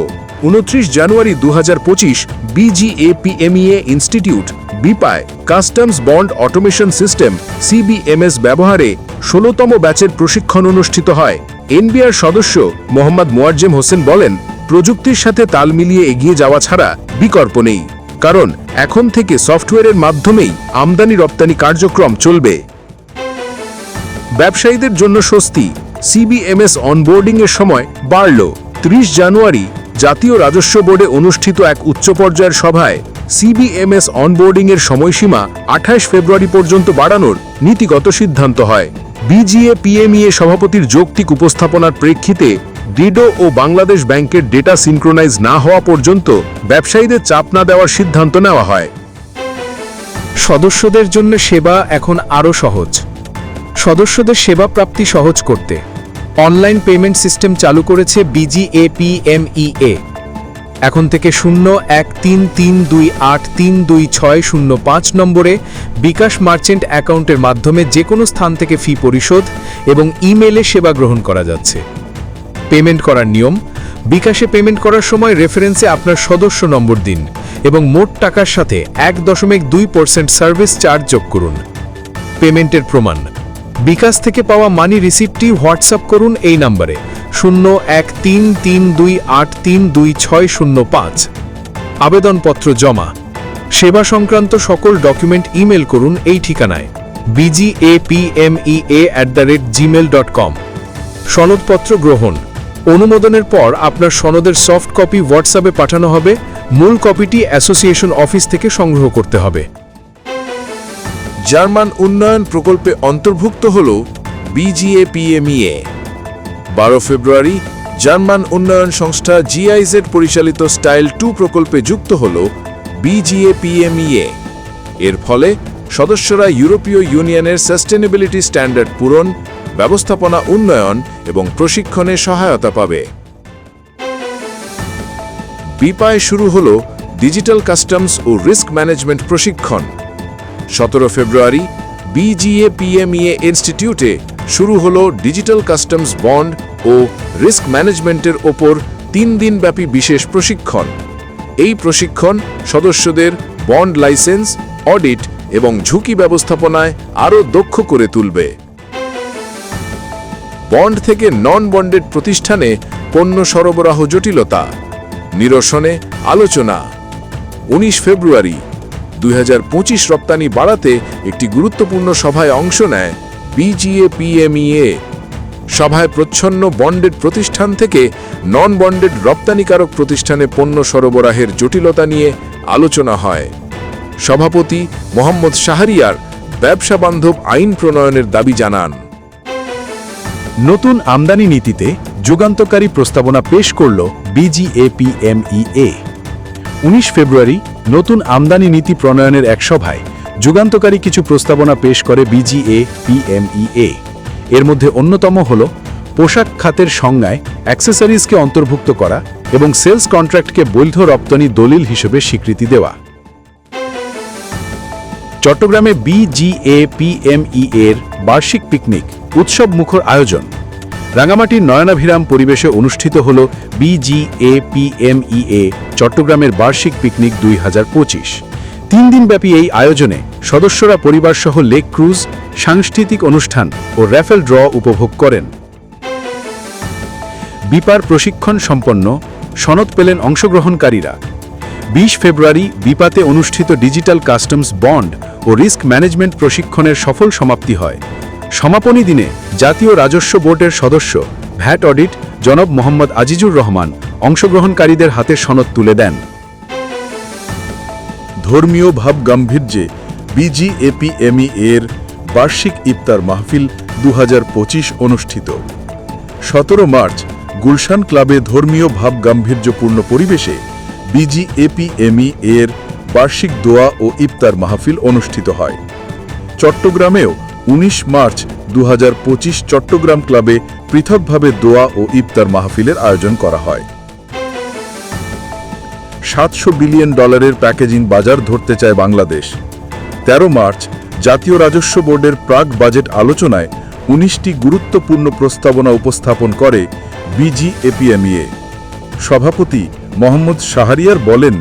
29 জানুয়ারি 2025 বিজিএপিএমইএ ইনস্টিটিউট বিপায় customs bond automation system CBMS ব্যবহারে 16তম ব্যাচের প্রশিক্ষণ অনুষ্ঠিত হয়। এনবিআর সদস্য মোহাম্মদ মোয়াজ্জেম হোসেন বলেন, প্রযুক্তির সাথে তাল মিলিয়ে এগিয়ে যাওয়া ছাড়া বিকল্প নেই, কারণ এখন থেকে সফটওয়্যারের মাধ্যমেই আমদানি রপ্তানি কার্যক্রম চলবে। ব্যবসায়ীদের জন্য স্বস্তি, সিবিএমএস অনবোর্ডিংয়ের সময় বাড়ল। 30 জানুয়ারি জাতীয় রাজস্ব বোর্ডে অনুষ্ঠিত এক উচ্চ পর্যায়ের সভায় সিবিএমএস অনবোর্ডিংয়ের সময়সীমা 28 ফেব্রুয়ারি পর্যন্ত বাড়ানোর নীতিগত সিদ্ধান্ত হয়। বিজিএপিএমইএ সভাপতির যৌক্তিক উপস্থাপনার প্রেক্ষিতে ডিডো ও বাংলাদেশ ব্যাংকের ডেটা সিনক্রোনাইজ না হওয়া পর্যন্ত ব্যবসায়ীদের চাপ না দেওয়ার সিদ্ধান্ত নেওয়া হয়। সদস্যদের জন্য সেবা এখন আরও সহজ। সদস্যদের সেবা প্রাপ্তি সহজ করতে অনলাইন পেমেন্ট সিস্টেম চালু করেছে বিজিএপিএমইএ। এখন থেকে 013328326005 নম্বরে বিকাশ মার্চেন্ট অ্যাকাউন্টের মাধ্যমে যে কোনো স্থান থেকে ফি পরিশোধ এবং ইমেলে সেবা গ্রহণ করা যাচ্ছে। পেমেন্ট করার নিয়ম: বিকাশে পেমেন্ট করার সময় রেফারেন্সে আপনার সদস্য নম্বর দিন এবং মোট টাকার সাথে 1.2% সার্ভিস চার্জ যোগ করুন। পেমেন্টের প্রমাণ: বিকাশ থেকে পাওয়া মানি রিসিপ্টটি হোয়াটসঅ্যাপ করুন এই নম্বরে 013328322605। আবেদনপত্র জমা: সেবা সংক্রান্ত সকল ডকুমেন্ট ইমেল করুন এই ঠিকানায় bgapmea@gmail.com। সনদপত্র গ্রহণ: অনুমোদনের পর আপনার সনদের সফট কপি হোয়াটসঅ্যাপে পাঠানো হবে। মূল কপিটি অ্যাসোসিয়েশন অফিস থেকে সংগ্রহ করতে হবে। জার্মান উন্নয়ন প্রকল্পে অন্তর্ভুক্ত হল বিজিএপিএমইএ। 12 ফেব্রুয়ারি জার্মান উন্নয়ন সংস্থা জিআইজেড পরিচালিত স্টাইল 2 প্রকল্পে যুক্ত হল বিজিএপিএমইএ। এর ফলে সদস্যরা ইউরোপীয় ইউনিয়নের সাস্টেনেবিলিটি স্ট্যান্ডার্ড পূরণ, ব্যবস্থাপনা উন্নয়ন এবং প্রশিক্ষণে সহায়তা পাবে। বিপায় শুরু হল ডিজিটাল কাস্টমস ও রিস্ক ম্যানেজমেন্ট প্রশিক্ষণ। 17 ফেব্রুয়ারি বিজিএপিএমইএ ইনস্টিটিউটে শুরু হল ডিজিটাল কাস্টমস বন্ড ও রিস্ক ম্যানেজমেন্টের ওপর 3 দিনব্যাপী বিশেষ প্রশিক্ষণ। এই প্রশিক্ষণ সদস্যদের বন্ড লাইসেন্স, অডিট এবং ঝুঁকি ব্যবস্থাপনায় আরও দক্ষ করে তুলবে। বন্ড থেকে নন বন্ডেড প্রতিষ্ঠানে পণ্য সরবরাহ জটিলতা নিরসনে আলোচনা। 19 ফেব্রুয়ারি 2025 রপ্তানি বাড়াতে একটি গুরুত্বপূর্ণ সভায় অংশ নেয় বিজিএপিএমইএ। সভায় প্রচ্ছন্ন বন্ডেড প্রতিষ্ঠান থেকে নন বন্ডেড রপ্তানিকারক প্রতিষ্ঠানে পণ্য সরবরাহের জটিলতা নিয়ে আলোচনা হয়। সভাপতি মোহাম্মদ শাহরিয়ার ব্যবসা বান্ধব আইন প্রণয়নের দাবি জানান। নতুন আমদানি নীতিতে যুগান্তকারী প্রস্তাবনা পেশ করল বিজিএপিএমইএ। 19 ফেব্রুয়ারি নতুন আমদানি নীতি প্রণয়নের এক সভায় যুগান্তকারী কিছু প্রস্তাবনা পেশ করে বিজিএপিএমইএ। এর মধ্যে অন্যতম হল পোশাক খাতের সংজ্ঞায় অ্যাক্সেসরিজকে অন্তর্ভুক্ত করা এবং সেলস কন্ট্রাক্টকে বৈধ রপ্তানি দলিল হিসেবে স্বীকৃতি দেওয়া। চট্টগ্রামে বিজিএপিএমইএর বার্ষিক পিকনিক উৎসব মুখর আয়োজন। রাঙামাটির নয়নাভিরাম পরিবেশে অনুষ্ঠিত হল বিজিএপিএমইএ চট্টগ্রামের বার্ষিক পিকনিক 2025। 3 দিনব্যাপী এই আয়োজনে সদস্যরা পরিবারসহ লেক ক্রুজ, সাংস্কৃতিক অনুষ্ঠান ও র্যাফেল ড্র উপভোগ করেন। বিপার প্রশিক্ষণ সম্পন্ন, সনদ পেলেন অংশগ্রহণকারীরা। 20 ফেব্রুয়ারি বিপাতে অনুষ্ঠিত ডিজিটাল কাস্টমস বন্ড ও রিস্ক ম্যানেজমেন্ট প্রশিক্ষণের সফল সমাপ্তি হয়। সমাপনী দিনে জাতীয় রাজস্ব বোর্ডের সদস্য ভ্যাট অডিট জনাব মোহাম্মদ আজিজুর রহমান অংশগ্রহণকারীদের হাতে সনদ তুলে দেন। ধর্মীয় ভাব গাম্ভীর্যে বিজিএপিএমই এর বার্ষিক ইফতার মাহফিল 2025 অনুষ্ঠিত। 17 মার্চ গুলশান ক্লাবে ধর্মীয় ভাব গাম্ভীর্যপূর্ণ পরিবেশে বিজিএপিএমই এর বার্ষিক দোয়া ও ইফতার মাহফিল অনুষ্ঠিত হয়। চট্টগ্রামেও 19 মার্চ 2025 চট্টগ্রাম ক্লাবে পৃথকভাবে দোয়া ও ইফতার মাহফিলের আয়োজন করা হয়। $700 বিলিয়ন প্যাকেজিং বাজার ধরতে চায় বাংলাদেশ। 13 মার্চ জাতীয় রাজস্ব বোর্ডের প্রাক বাজেট আলোচনায় 19টি গুরুত্বপূর্ণ প্রস্তাবনা উপস্থাপন করে বিজিএপিএমইএ। সভাপতি মোহাম্মদ শাহরিয়ার বলেন,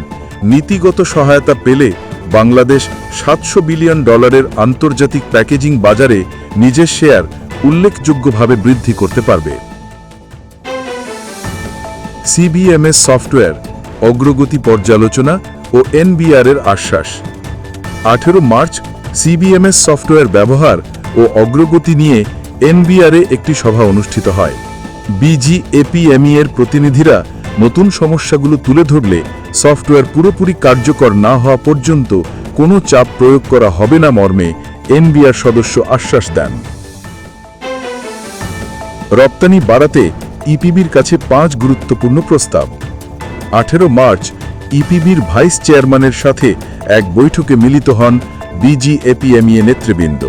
নীতিগত সহায়তা পেলে বাংলাদেশ $700 বিলিয়ন আন্তর্জাতিক প্যাকেজিং বাজারে নিজের শেয়ার উল্লেখযোগ্যভাবে বৃদ্ধি করতে পারবে। সিবিএমএস সফটওয়্যার অগ্রগতি পর্যালোচনা ও এনবিআর এর আশ্বাস। 18 মার্চ সিবিএমএস সফটওয়্যার ব্যবহার ও অগ্রগতি নিয়ে এনবিআর এ একটি সভা অনুষ্ঠিত হয়। বিজিএপিএমই এর প্রতিনিধিরা নতুন সমস্যাগুলো তুলে ধরলে সফটওয়্যার পুরোপুরি কার্যকর না হওয়া পর্যন্ত কোনো চাপ প্রয়োগ করা হবে না মর্মে এনবিআর সদস্য আশ্বাস দেন। রপ্তানি বাড়াতে ইপিবির কাছে 5 গুরুত্বপূর্ণ প্রস্তাব। 18 মার্চ ইপিবির ভাইস চেয়ারম্যানের সাথে এক বৈঠকে মিলিত হন বিজিএপিএমই নেতৃবৃন্দ।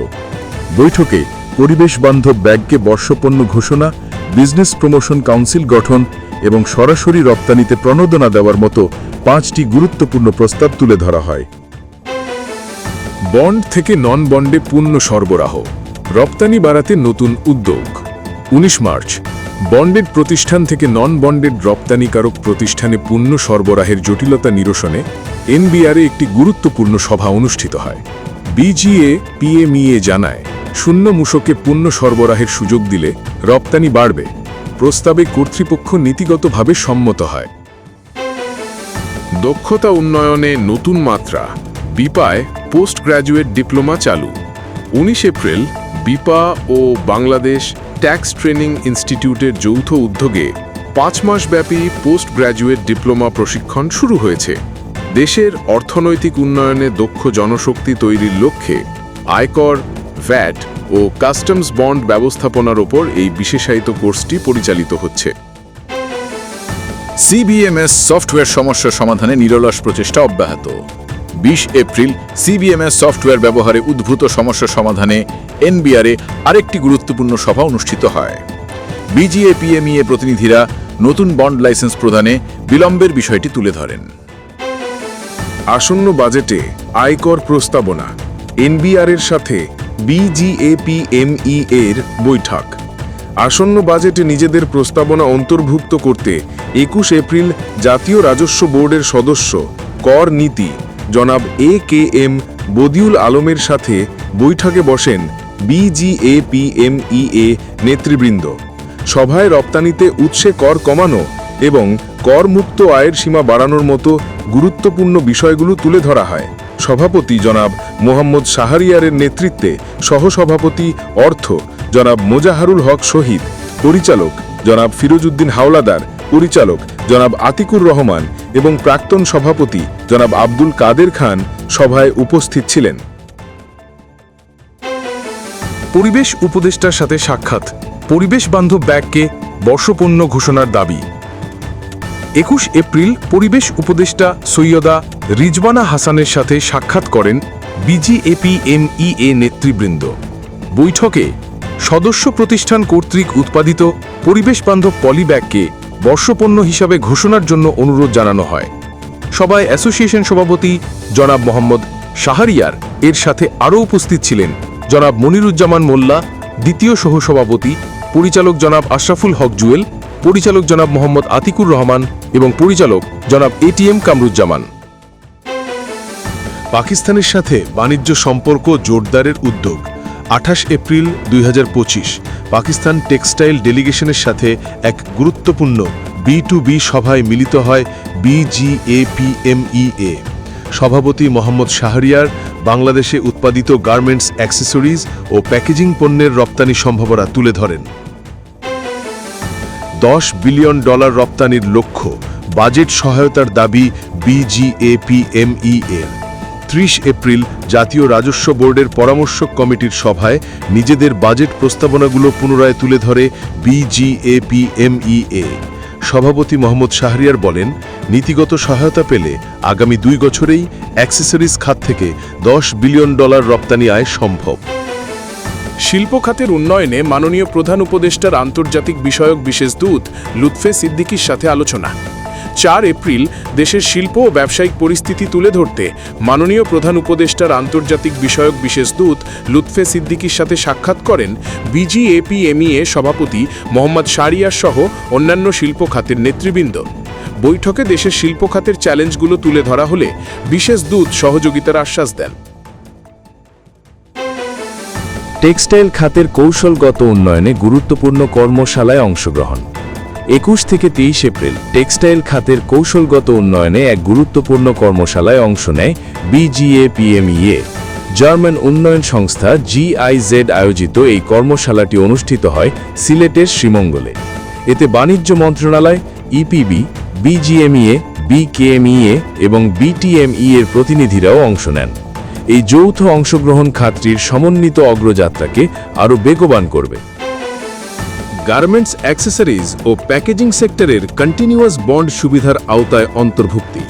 বৈঠকে পরিবেশ বান্ধব ব্যাগকে বর্ষপণ্য ঘোষণা, বিজনেস প্রমোশন কাউন্সিল গঠন এবং সরাসরি রপ্তানিতে প্রণোদনা দেওয়ার মতো 5টি গুরুত্বপূর্ণ প্রস্তাব তুলে ধরা হয়। বন্ড থেকে নন বন্ডে পণ্য সরবরাহ, রপ্তানি বাড়াতে নতুন উদ্যোগ। 19 মার্চ বন্ডেড প্রতিষ্ঠান থেকে নন বন্ডেড রপ্তানিকারক প্রতিষ্ঠানে পণ্য সরবরাহের জটিলতা নিরসনে এনবিআর এ একটি গুরুত্বপূর্ণ সভা অনুষ্ঠিত হয়। বিজিএপিএমইএ জানায়, শূন্য মূসকে পণ্য সরবরাহের সুযোগ দিলে রপ্তানি বাড়বে। প্রস্তাবে কর্তৃপক্ষ নীতিগতভাবে সম্মত হয়। দক্ষতা উন্নয়নে নতুন মাত্রা, বিপায় পোস্ট গ্র্যাজুয়েট ডিপ্লোমা চালু। 19 এপ্রিল বিপা ও বাংলাদেশ ট্যাক্স ট্রেনিং ইনস্টিটিউটের যৌথ উদ্যোগে 5 মাসব্যাপী পোস্ট গ্র্যাজুয়েট ডিপ্লোমা প্রশিক্ষণ শুরু হয়েছে। দেশের অর্থনৈতিক উন্নয়নে দক্ষ জনশক্তি তৈরির লক্ষ্যে আয়কর, ভ্যাট ও কাস্টমস বন্ড ব্যবস্থাপনার ওপর এই বিশেষায়িত কোর্সটি পরিচালিত হচ্ছে। সিবিএমএস সফটওয়্যার সমস্যা সমাধানে নিরলস প্রচেষ্টা অব্যাহত। 20 এপ্রিল সিবিএমএস সফটওয়্যার ব্যবহারে উদ্ভূত সমস্যা সমাধানে এনবিআর এ আরেকটি গুরুত্বপূর্ণ সভা অনুষ্ঠিত হয়। বিজিএপিএমইএ প্রতিনিধিরা নতুন বন্ড লাইসেন্স প্রদানে বিলম্বের বিষয়টি তুলে ধরেন। আসন্ন বাজেটে আয়কর প্রস্তাবনা, এনবিআর এর সাথে বিজিএপিএমই এর বৈঠক। আসন্ন বাজেটে নিজেদের প্রস্তাবনা অন্তর্ভুক্ত করতে 21 এপ্রিল জাতীয় রাজস্ব বোর্ডের সদস্য কর নীতি জনাব এ.কে.এম. বদিউল আলমের সাথে বৈঠকে বসেন বিজিএপিএমইএ নেতৃবৃন্দ। সভায় রপ্তানিতে উৎসে কর কমানো এবং করমুক্ত আয়ের সীমা বাড়ানোর মতো গুরুত্বপূর্ণ বিষয়গুলো তুলে ধরা হয়। সভাপতি জনাব মোহাম্মদ শাহরিয়ারের নেতৃত্বে সহসভাপতি অর্থ জনাব মোজাহারুল হক শহীদ, পরিচালক জনাব ফিরোজউদ্দিন হাওলাদার, পরিচালক জনাব আতিকুর রহমান এবং প্রাক্তন সভাপতি জনাব আব্দুল কাদের খান সভায় উপস্থিত ছিলেন। পরিবেশ উপদেষ্টার সাথে সাক্ষাৎ, পরিবেশ বান্ধব ব্যাগকে বর্ষপূর্ণ ঘোষণার দাবি। 21 এপ্রিল পরিবেশ উপদেষ্টা সৈয়দা রিজওয়ানা হাসানের সাথে সাক্ষাৎ করেন বিজিএপিএমইএ নেতৃবৃন্দ। বৈঠকে সদস্য প্রতিষ্ঠান কর্তৃক উৎপাদিত পরিবেশ বান্ধব পলিব্যাগকে বর্ষপণ্য হিসাবে ঘোষণার জন্য অনুরোধ জানানো হয়। সভায় অ্যাসোসিয়েশন সভাপতি জনাব মোহাম্মদ শাহরিয়ার এর সাথে আরও উপস্থিত ছিলেন জনাব মনিরুজ্জামান মোল্লা, দ্বিতীয় সহসভাপতি, পরিচালক জনাব আশরাফুল হক জুয়েল, পরিচালক জনাব মোহাম্মদ আতিকুর রহমান এবং পরিচালক জনাব এটিএম কামরুজ্জামান। পাকিস্তানের সাথে বাণিজ্য সম্পর্ক জোরদারের উদ্যোগ। 28 এপ্রিল 2025 পাকিস্তান টেক্সটাইল ডেলিগেশনের সাথে এক গুরুত্বপূর্ণ B2B সভায় মিলিত হয় বিজিএপিএমইএ। সভাপতি মোহাম্মদ শাহরিয়ার বাংলাদেশে উৎপাদিত গার্মেন্টস, অ্যাক্সেসরিজ ও প্যাকেজিং পণ্যের রপ্তানি সম্ভাবনা তুলে ধরেন। $10 বিলিয়ন রপ্তানির লক্ষ্য, বাজেট সহায়তার দাবি বিজিএপিএমইএর। 30 এপ্রিল জাতীয় রাজস্ব বোর্ডের পরামর্শক কমিটির সভায় নিজেদের বাজেট প্রস্তাবনাগুলো পুনরায় তুলে ধরে বিজিএপিএমইএ। সভাপতি মোহাম্মদ শাহরিয়ার বলেন, নীতিগত সহায়তা পেলে আগামী 2 বছরেই অ্যাক্সেসরিজ খাত থেকে $10 বিলিয়ন রপ্তানি আয় সম্ভব। শিল্প খাতের উন্নয়নে মাননীয় প্রধান উপদেষ্টার আন্তর্জাতিক বিষয়ক বিশেষ দূত লুৎফে সিদ্দিকীর সাথে আলোচনা। 4 এপ্রিল দেশের শিল্প ও ব্যবসায়িক পরিস্থিতি তুলে ধরতে মাননীয় প্রধান উপদেষ্টার আন্তর্জাতিক বিষয়ক বিশেষ দূত লুৎফে সিদ্দিকীর সাথে সাক্ষাৎ করেন বিজিএপিএমইএ সভাপতি মোহাম্মদ শাহরিয়ার সহ অন্যান্য শিল্প খাতের নেতৃবৃন্দ। বৈঠকে দেশের শিল্প খাতের চ্যালেঞ্জগুলো তুলে ধরা হলে বিশেষ দূত সহযোগিতার আশ্বাস দেন। টেক্সটাইল খাতের কৌশলগত উন্নয়নে গুরুত্বপূর্ণ কর্মশালায় অংশগ্রহণ। 21 থেকে 23 এপ্রিল টেক্সটাইল খাতের কৌশলগত উন্নয়নে এক গুরুত্বপূর্ণ কর্মশালায় অংশ নেয় বিজিএপিএমইএ। জার্মান উন্নয়ন সংস্থা GIZ আয়োজিত এই কর্মশালাটি অনুষ্ঠিত হয় সিলেটের শ্রীমঙ্গলে। এতে বাণিজ্য মন্ত্রণালয়, ইপিবি, বিজিএমইএ, বিকেএমইএ এবং বিটিএমই এর প্রতিনিধিরাও অংশ নেন। এই যৌথ অংশগ্রহণ খাতটির সমন্বিত অগ্রযাত্রাকে আরও বেগবান করবে। গার্মেন্টস, অ্যাক্সেসরিজ ও প্যাকেজিং সেক্টরের কন্টিনিউয়াস বন্ড সুবিধার আওতায় অন্তর্ভুক্তি।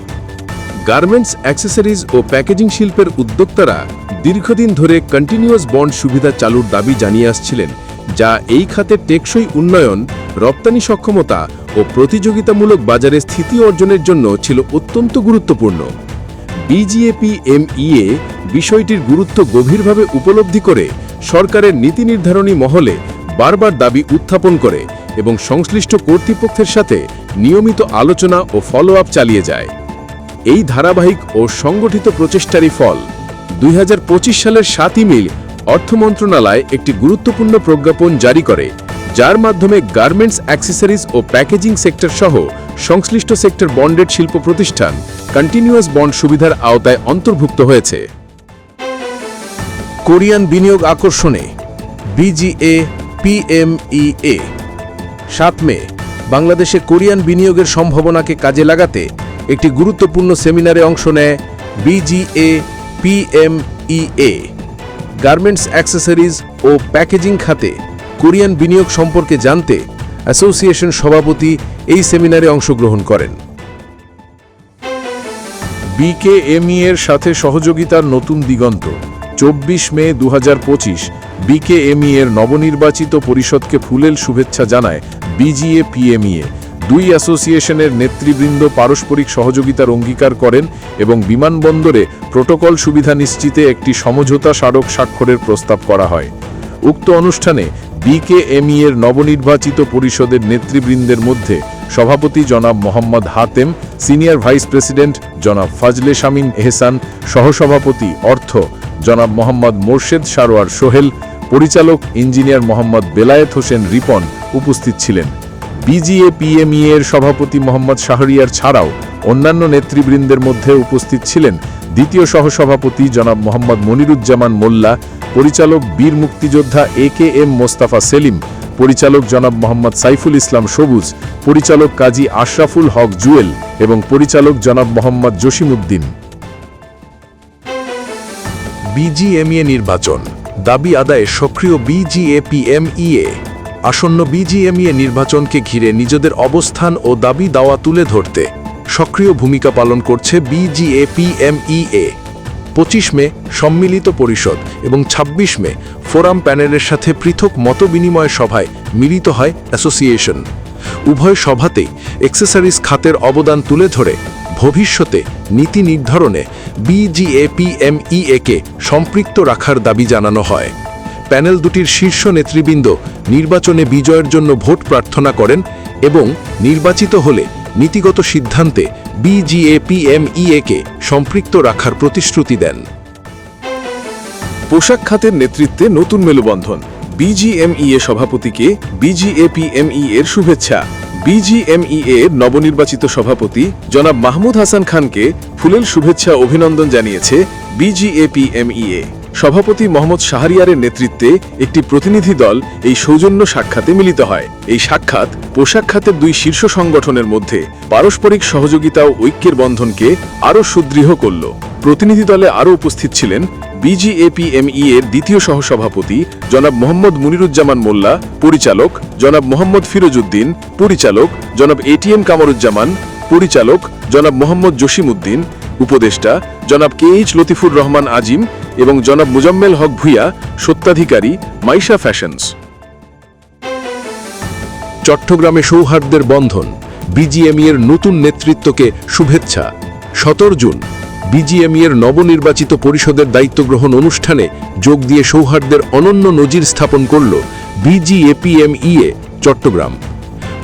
গার্মেন্টস, অ্যাক্সেসরিজ ও প্যাকেজিং শিল্পের উদ্যোক্তারা দীর্ঘদিন ধরে কন্টিনিউয়াস বন্ড সুবিধা চালুর দাবি জানিয়ে আসছিলেন, যা এই খাতের টেকসই উন্নয়ন, রপ্তানি সক্ষমতা ও প্রতিযোগিতামূলক বাজারে স্থিতি অর্জনের জন্য ছিল অত্যন্ত গুরুত্বপূর্ণ। বিজিএপিএমইএ বিষয়টির গুরুত্ব গভীরভাবে উপলব্ধি করে সরকারের নীতি নির্ধারণী মহলে বারবার দাবি উত্থাপন করে এবং সংশ্লিষ্ট কর্তৃপক্ষের সাথে নিয়মিত আলোচনা ও ফলো আপ চালিয়ে যায়। এই ধারাবাহিক ও সংগঠিত প্রচেষ্টারই ফল 2025 সালের 7 মে অর্থ মন্ত্রণালয় একটি গুরুত্বপূর্ণ প্রজ্ঞাপন জারি করে, যার মাধ্যমে গার্মেন্টস, অ্যাক্সেসরিজ ও প্যাকেজিং সেক্টর সহ সংশ্লিষ্ট সেক্টর বন্ডেড শিল্প প্রতিষ্ঠান কন্টিনিউয়াস বন্ড সুবিধার আওতায় অন্তর্ভুক্ত হয়েছে। কোরিয়ান বিনিয়োগ আকর্ষণে বিজিএপিএমইএ। 7 মে বাংলাদেশে কোরিয়ান বিনিয়োগের সম্ভাবনাকে কাজে লাগাতে একটি গুরুত্বপূর্ণ সেমিনারে অংশ নেয় বিজিএপিএমইএ। গার্মেন্টস, অ্যাক্সেসরিজ ও প্যাকেজিং খাতে কোরিয়ান বিনিয়োগ সম্পর্কে জানতে অ্যাসোসিয়েশন সভাপতি এই সেমিনারে অংশগ্রহণ করেন। বিকেএমই এর সাথে সহযোগিতার নতুন দিগন্ত। 24 মে 2025 বিকেএমই এর নবনির্বাচিত পরিষদকে ফুলেল শুভেচ্ছা জানায় বিজিএপিএমইএ। 2 অ্যাসোসিয়েশনের নেতৃবৃন্দ পারস্পরিক সহযোগিতার অঙ্গীকার করেন এবং বিমানবন্দরে প্রোটোকল সুবিধা নিশ্চিতে একটি সমঝোতা স্মারক স্বাক্ষরের প্রস্তাব করা হয়। উক্ত অনুষ্ঠানে বিকেএমই এর নবনির্বাচিত পরিষদের নেতৃবৃন্দের মধ্যে সভাপতি জনাব Mohammad Hatem, senior vice president জনাব ফাজলে শামীম এহসান, সহসভাপতি অর্থ জনাব মোহাম্মদ মোর্শেদ সারোয়ার সোহেল, পরিচালক ইঞ্জিনিয়ার মোহাম্মদ বেলায়েত হোসেন রিপন উপস্থিত ছিলেন। বিজিএপিএমই এর সভাপতি মোহাম্মদ শাহরিয়ার ছাড়াও অন্যান্য নেতৃবৃন্দের মধ্যে উপস্থিত ছিলেন দ্বিতীয় সহসভাপতি জনাব মোহাম্মদ মনিরুজ্জামান মোল্লা, পরিচালক বীর মুক্তিযোদ্ধা AKM মোস্তাফা সেলিম, পরিচালক জনাব মোহাম্মদ সাইফুল ইসলাম সবুজ, পরিচালক কাজী আশরাফুল হক জুয়েল এবং পরিচালক জনাব মোহাম্মদ জসিমউদ্দিন। বিজিএমইএ নির্বাচন দাবি আদায়ে সক্রিয় বিজিএপিএমইএ। আসন্ন বিজিএমইএ নির্বাচনকে ঘিরে নিজেদের অবস্থান ও দাবি দাওয়া তুলে ধরতে সক্রিয় ভূমিকা পালন করছে বিজিএপিএমইএ। 25 মে সম্মিলিত পরিষদ এবং 26 মে ফোরাম প্যানেলের সাথে পৃথক মতবিনিময় সভায় মিলিত হয় অ্যাসোসিয়েশন। উভয় সভাতেই অ্যাক্সেসরিজ খাতের অবদান তুলে ধরে ভবিষ্যতে নীতি নির্ধারণে বিজিএপিএমইএকে সম্পৃক্ত রাখার দাবি জানানো হয়। প্যানেল দুটির শীর্ষ নেতৃবৃন্দ নির্বাচনে বিজয়ের জন্য ভোট প্রার্থনা করেন এবং নির্বাচিত হলে নীতিগত সিদ্ধান্তে বিজিএপিএমইএকে সম্পৃক্ত রাখার প্রতিশ্রুতি দেন। পোশাক খাতের নেতৃত্বে নতুন মেলবন্ধন। বিজিএমইএ সভাপতিকে বিজিএপিএমই এর শুভেচ্ছা। বিজিএমইএ এর নবনির্বাচিত সভাপতি জনাব মাহমুদ হাসান খানকে ফুলেল শুভেচ্ছা অভিনন্দন জানিয়েছে বিজিএপিএমইএ। সভাপতি মোহাম্মদ শাহরিয়ারের নেতৃত্বে একটি প্রতিনিধি দল এই সৌজন্য সাক্ষাতে মিলিত হয়। এই সাক্ষাৎ পোশাক খাতের দুই শীর্ষ সংগঠনের মধ্যে পারস্পরিক সহযোগিতা ও ঐক্যের বন্ধনকে আরও সুদৃঢ় করল। প্রতিনিধি দলে আরও উপস্থিত ছিলেন বিজিএপিএমই এর দ্বিতীয় সহসভাপতি জনাব মোহাম্মদ মুনিরুজ্জামান মোল্লা, পরিচালক জনাব মোহাম্মদ ফিরোজউদ্দিন, পরিচালক জনাব এটিএম কামরুজ্জামান, পরিচালক জনাব মোহাম্মদ জসিমউদ্দিন, উপদেষ্টা জনাব কেএইচ লতিফুর রহমান আজিম এবং জনাব মুজাম্মেল হক ভুইয়া, সত্ত্বাধিকারী মাইশা ফ্যাশনস। চট্টগ্রামে সৌহার্দ্যের বন্ধন, বিজিএমইএর নতুন নেতৃত্বকে শুভেচ্ছা। 17 জুন বিজিএমইএর নবনির্বাচিত পরিষদের দায়িত্ব গ্রহণ অনুষ্ঠানে যোগ দিয়ে সৌহার্দ্যের অনন্য নজির স্থাপন করল বিজিএপিএমইএ চট্টগ্রাম।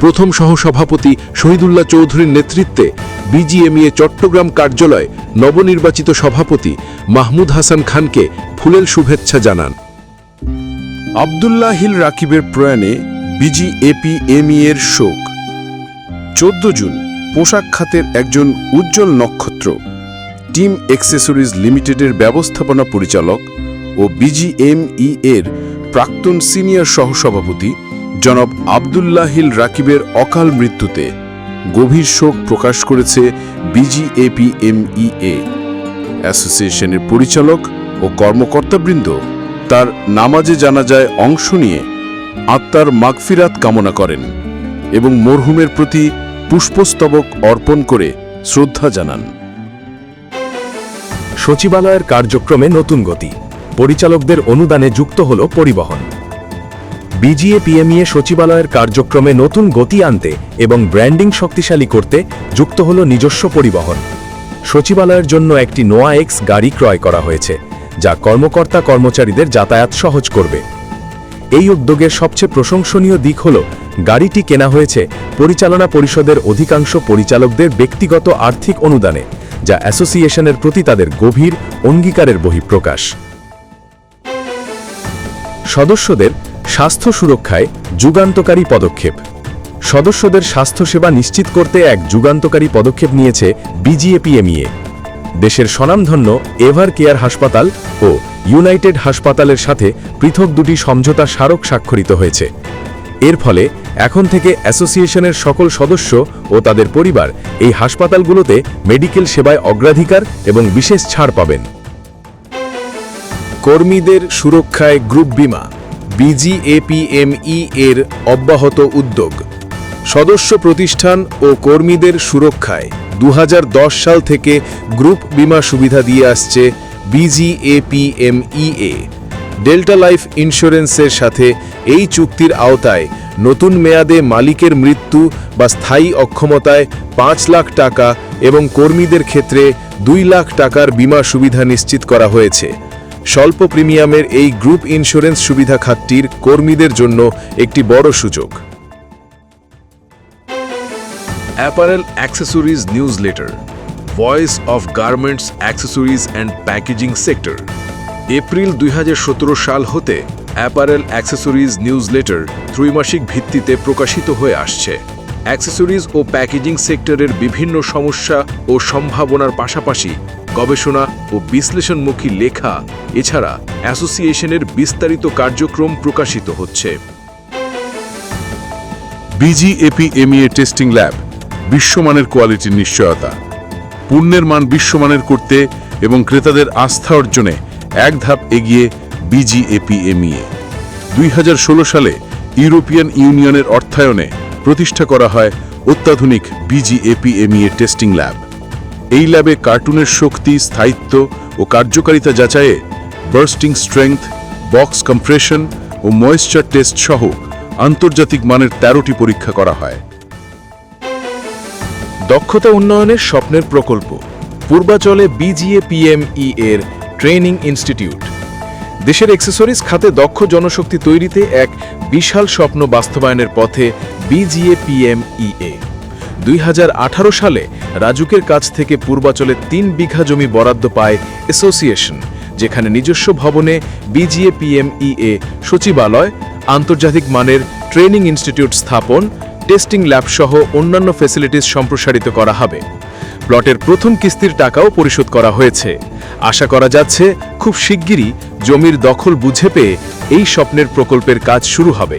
প্রথম সহসভাপতি শহীদুল্লাহ চৌধুরীর নেতৃত্বে বিজিএমইএ চট্টগ্রাম কার্যালয় নবনির্বাচিত সভাপতি মাহমুদ হাসান খানকে ফুলেল শুভেচ্ছা জানান। আব্দুল্লাহ হিল রাকিবের প্রয়াণে বিজিএপিএমই এর শোক। 14 জুন পোশাক খাতের একজন উজ্জ্বল নক্ষত্র, টিম অ্যাক্সেসরিজ লিমিটেডের ব্যবস্থাপনা পরিচালক ও বিজিএমই এর প্রাক্তন সিনিয়র সহসভাপতি জনাব আব্দুল্লাহ হিল রাকিবের অকাল মৃত্যুতে গভীর শোক প্রকাশ করেছে বিজিএপিএমইএ। অ্যাসোসিয়েশনের পরিচালক ও কর্মকর্তাবৃন্দ তার নামাজে জানাজায় অংশ নিয়ে আত্মার মাগফিরাত কামনা করেন এবং মরহুমের প্রতি পুষ্পস্তবক অর্পণ করে শ্রদ্ধা জানান। সচিবালয়ের কার্যক্রমে নতুন গতি, পরিচালকদের অনুদানে যুক্ত হল পরিবহন। বিজিএপিএমইএ সচিবালয়ের কার্যক্রমে নতুন গতি আনতে এবং ব্র্যান্ডিং শক্তিশালী করতে যুক্ত হল নিজস্ব পরিবহন। সচিবালয়ের জন্য একটি নোয়া এক্স গাড়ি ক্রয় করা হয়েছে, যা কর্মকর্তা কর্মচারীদের যাতায়াত সহজ করবে। এই উদ্যোগের সবচেয়ে প্রশংসনীয় দিক হল গাড়িটি কেনা হয়েছে পরিচালনা পরিষদের অধিকাংশ পরিচালকদের ব্যক্তিগত আর্থিক অনুদানে, যা অ্যাসোসিয়েশনের প্রতি তাদের গভীর অঙ্গীকারের বহিঃপ্রকাশ। সদস্যদের স্বাস্থ্য সুরক্ষায় যুগান্তকারী পদক্ষেপ। সদস্যদের স্বাস্থ্যসেবা নিশ্চিত করতে এক যুগান্তকারী পদক্ষেপ নিয়েছে বিজিএপিএমইএ। দেশের স্বনামধন্য এভার কেয়ার হাসপাতাল ও ইউনাইটেড হাসপাতালের সাথে পৃথক দুটি সমঝোতা স্মারক স্বাক্ষরিত হয়েছে। এর ফলে এখন থেকে অ্যাসোসিয়েশনের সকল সদস্য ও তাদের পরিবার এই হাসপাতালগুলোতে মেডিকেল সেবায় অগ্রাধিকার এবং বিশেষ ছাড় পাবেন। কর্মীদের সুরক্ষায় গ্রুপ বীমা, বিজিএপিএমই এর অব্যাহত উদ্যোগ। সদস্য প্রতিষ্ঠান ও কর্মীদের সুরক্ষায় 2010 সাল থেকে গ্রুপ বীমা সুবিধা দিয়ে আসছে বিজিএপিএমইএ। ডেল্টা লাইফ ইন্স্যুরেন্সের সাথে এই চুক্তির আওতায় নতুন মেয়াদে মালিকের মৃত্যু বা স্থায়ী অক্ষমতায় 5 লাখ টাকা এবং কর্মীদের ক্ষেত্রে 2 লাখ টাকার বীমা সুবিধা নিশ্চিত করা হয়েছে। স্বল্প প্রিমিয়ামের এই গ্রুপ ইন্স্যুরেন্স সুবিধা খাতটির কর্মীদের জন্য একটি বড় সুযোগ। Apparel accessories newsletter, voice of garments accessories and packaging sector. April 2017 সাল হতে অ্যাপারেল অ্যাক্সেসরিজ নিউজলেটার ত্রৈমাসিক ভিত্তিতে প্রকাশিত হয়ে আসছে। অ্যাক্সেসরিজ ও প্যাকেজিং সেক্টরের বিভিন্ন সমস্যা ও সম্ভাবনার পাশাপাশি গবেষণা ও বিশ্লেষণমুখী লেখা এছাড়া অ্যাসোসিয়েশনের বিস্তারিত কার্যক্রম প্রকাশিত হচ্ছে। বিজিএপিএমইএ টেস্টিং ল্যাব, বিশ্বমানের কোয়ালিটির নিশ্চয়তা। পণ্যের মান বিশ্বমানের করতে এবং ক্রেতাদের আস্থা অর্জনে এক ধাপ এগিয়ে BGAPMEA। 2016 সালে ইউরোপিয়ান ইউনিয়নের অর্থায়নে প্রতিষ্ঠা করা হয় অত্যাধুনিক BGAPMEA টেস্টিং ল্যাব। এই ল্যাবে কার্টুনের শক্তি, স্থায়িত্ব ও কার্যকারিতা যাচাইয়ে বার্স্টিং স্ট্রেংথ, বক্স কম্প্রেশন ও ময়েশ্চার টেস্ট সহ আন্তর্জাতিক মানের 13টি পরীক্ষা করা হয়। দক্ষতা উন্নয়নের স্বপ্নের প্রকল্প পূর্বাচলে BGAPME এর ট্রেনিং ইনস্টিটিউট। দেশের অ্যাক্সেসরিজ খাতে দক্ষ জনশক্তি তৈরিতে এক বিশাল স্বপ্ন বাস্তবায়নের পথে BGAPMEA। 2018 সালে রাজুকের কাছ থেকে পূর্বাচলে 3 বিঘা জমি বরাদ্দ পায় অ্যাসোসিয়েশন, যেখানে নিজস্ব ভবনে BGAPMEA সচিবালয়, আন্তর্জাতিক মানের ট্রেনিং ইনস্টিটিউট স্থাপন, টেস্টিং ল্যাব সহ অন্যান্য ফ্যাসিলিটিস সম্প্রসারিত করা হবে। প্লটের প্রথম কিস্তির টাকাও পরিশোধ করা হয়েছে। আশা করা যাচ্ছে খুব শিগগিরই জমির দখল বুঝে পেয়ে এই স্বপ্নের প্রকল্পের কাজ শুরু হবে।